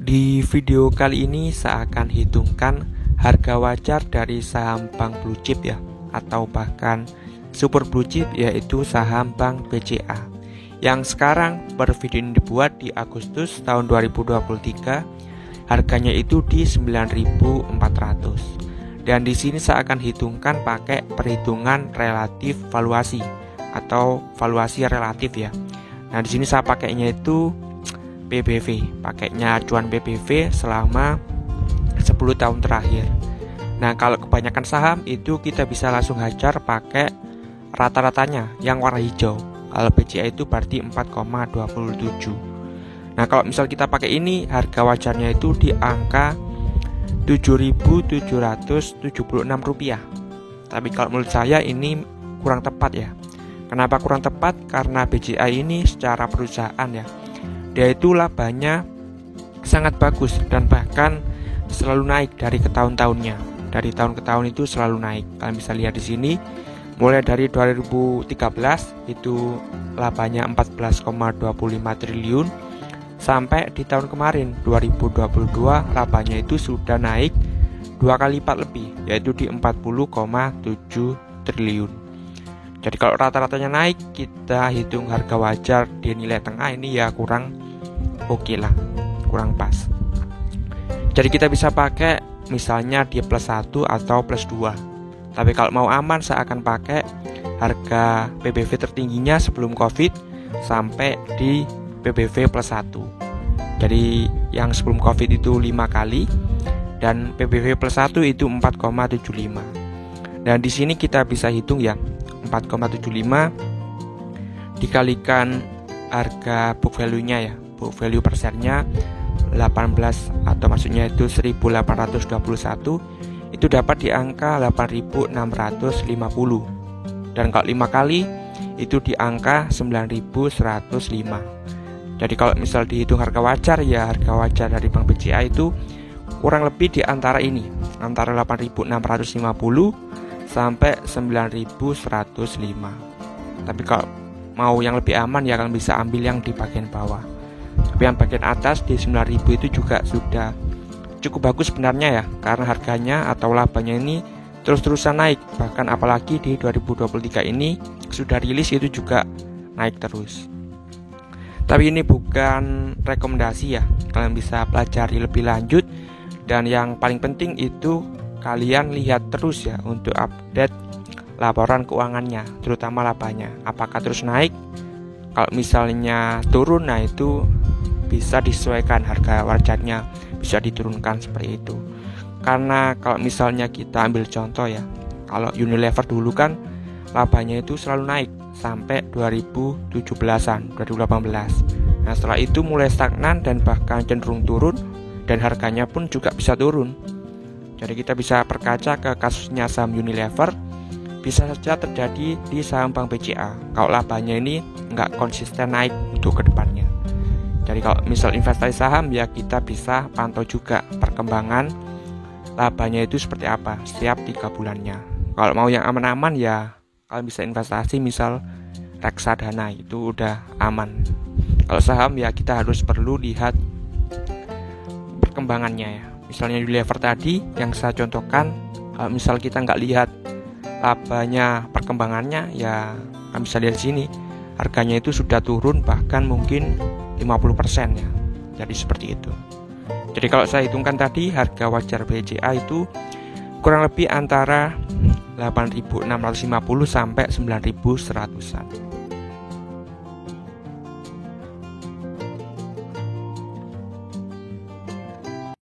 Di video kali ini saya akan hitungkan harga wajar dari saham bank blue chip ya, atau bahkan super blue chip, yaitu saham bank BCA yang sekarang per video ini dibuat di Agustus tahun 2023. Harganya itu di 9.400. Dan di sini saya akan hitungkan pakai perhitungan relatif valuasi atau valuasi relatif ya. Nah, di sini saya pakainya itu PBV, pakainya acuan PBV selama 10 tahun terakhir. Nah, kalau kebanyakan saham itu kita bisa langsung hajar pakai rata-ratanya yang warna hijau. Kalau BCA itu berarti 4,27. Nah, kalau misal kita pakai ini, harga wajarnya itu di angka Rp7.776. Tapi kalau menurut saya ini kurang tepat ya. Kenapa kurang tepat? Karena BCA ini secara perusahaan ya, dia itu labanya sangat bagus dan bahkan selalu naik dari ke tahun-tahunnya. Dari tahun ke tahun itu selalu naik. Kalian bisa lihat di sini, mulai dari 2013 itu labanya 14,25 triliun sampai di tahun kemarin 2022 labanya itu sudah naik 2 kali lipat lebih, yaitu di 40,7 triliun. Jadi kalau rata-ratanya naik, kita hitung harga wajar di nilai tengah ini ya kurang oke lah, kurang pas. Jadi kita bisa pakai misalnya di +1 atau +2. Tapi kalau mau aman, saya akan pakai harga PBV tertingginya sebelum COVID sampai di PBV +1. Jadi yang sebelum COVID itu 5 kali dan PBV +1 itu 4,75. Dan di sini kita bisa hitung ya, 4,75 dikalikan harga book value-nya ya. Book value per share-nya 18 atau maksudnya itu 1.821, itu dapat di angka 8.650. Dan kalau 5 kali itu di angka 9.105. Jadi kalau misal dihitung harga wajar ya, harga wajar dari Bank BCA itu kurang lebih di antara ini, antara 8.650 sampai 9.105. Tapi kalau mau yang lebih aman ya kalian bisa ambil yang di bagian bawah. Tapi yang bagian atas di 9.000 itu juga sudah cukup bagus sebenarnya ya, karena harganya atau labanya ini terus-terusan naik. Bahkan apalagi di 2023 ini sudah rilis itu juga naik terus. Tapi ini bukan rekomendasi ya, kalian bisa pelajari lebih lanjut. Dan yang paling penting itu kalian lihat terus ya untuk update laporan keuangannya, terutama labanya. Apakah terus naik? Kalau misalnya turun, nah itu bisa disesuaikan harga wajarnya, bisa diturunkan seperti itu. Karena kalau misalnya kita ambil contoh ya, kalau Unilever dulu kan labanya itu selalu naik sampai 2017-an, 2018. Nah, setelah itu mulai stagnan dan bahkan cenderung turun, dan harganya pun juga bisa turun. Jadi kita bisa berkaca ke kasusnya saham Unilever, bisa saja terjadi di saham Bank BCA kalau labanya ini nggak konsisten naik untuk kedepannya. Jadi kalau misal investasi saham ya kita bisa pantau juga perkembangan labanya itu seperti apa setiap 3 bulannya. Kalau mau yang aman-aman ya kalian bisa investasi misal reksadana, itu udah aman. Kalau saham ya kita harus perlu lihat perkembangannya ya. Misalnya Unilever tadi yang saya contohkan, misal kita nggak lihat labanya perkembangannya ya kalian bisa lihat sini harganya itu sudah turun bahkan mungkin 50% ya. Jadi seperti itu. Jadi kalau saya hitungkan tadi harga wajar BCA itu kurang lebih antara 8.650 sampai 9.100-an.